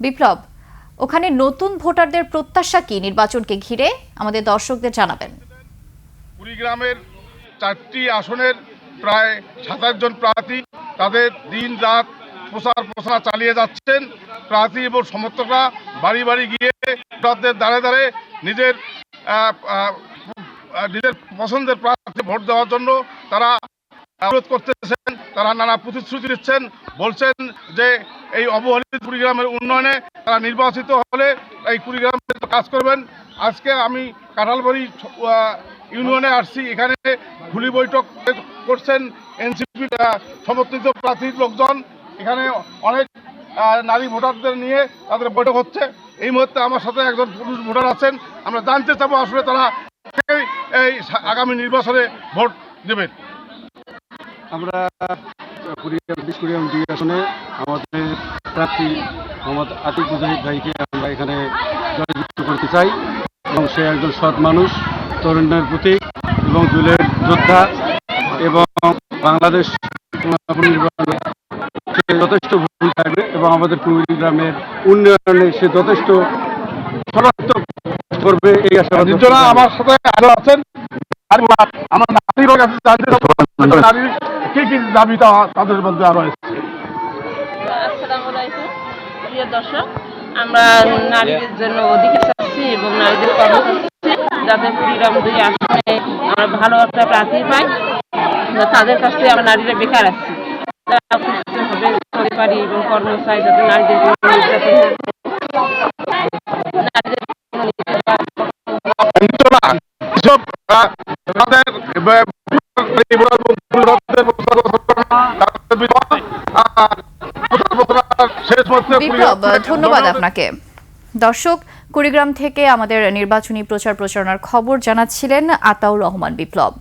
বিপ্লব, ওখানে নতুন ভোটারদের প্রত্যাশা কি নির্বাচনকে ঘিরে আমাদের দর্শকদের জানাবেন। কুড়িগ্রামের 4টি আসনের প্রায় 27 জন প্রার্থী তাদের দিন রাত প্রচার চালিয়ে যাচ্ছেন। প্রার্থী এবং সমর্থকরা বাড়ি বাড়ি গিয়ে ভোটারদের দ্বারে দ্বারে নিজের নিজের পছন্দের প্রার্থী ভোট দেওয়ার জন্য তারা অনুরোধ করতেছেন। তারা নানা প্রতিশ্রুতি দিচ্ছেন, বলছেন যে এই অবহেলিত কুড়িগ্রামের উন্নয়নে তারা নির্বাচিত হলে এই কুড়িগ্রামে কাজ করবেন। আজকে আমি কাঁঠালবাড়ি ইউনিয়নে আসছি। এখানে খুলি বৈঠক করছেন এনসিপি সমর্থিত প্রার্থীর লোকজন। এখানে অনেক নারী ভোটারদের নিয়ে তাদের বৈঠক হচ্ছে। এই মুহূর্তে আমার সাথে একজন পুরুষ ভোটার আছেন। আমরা জানতে চাবো আসলে তারা এই আগামী নির্বাচনে ভোট দেবেন। আমরা কুড়িগ্রাম 2 আসনে আমাদের প্রার্থী মোহাম্মদ আতিক মুজাহিদ ভাইকে আমরা এখানে জয়যুক্ত করতে চাই এবং সে একজন সৎ মানুষ, তরুণের প্রতীক এবং জুলের যোদ্ধা এবং বাংলাদেশ পুনর্নির্মাণে সে যথেষ্ট ভূমিকা থাকবে এবং আমাদের কুড়িগ্রামের উন্নয়নে সে যথেষ্ট সমার্থক করবে এই আশা। আমার সাথে আরো আছেন আমার নারীর কাছে জানতে নারীর কি কি দাবি তাদের মধ্যে আরো এসেছে। আসসালামু আলাইকুম প্রিয় দর্শক, আমরা নারীদের জন্য অধিকার চাচ্ছি এবং নারীদের কর্ম চাচ্ছি, যাতে কুড়িগ্রাম 2 আসনে আমরা ভালো একটা প্রার্থী পাই। তাদের কাছ থেকে আমরা নারীরা বেকার আছি, তারা সুস্থভাবে চলতে পারি এবং কর্ম চাই, যাতে নারীদের বিপ্লব, ধন্যবাদ আপনাকে। দর্শক, কুড়িগ্রাম থেকে আমাদের নির্বাচনী প্রচারণার খবর জানাচ্ছিলেন আতাউর রহমান বিপ্লব।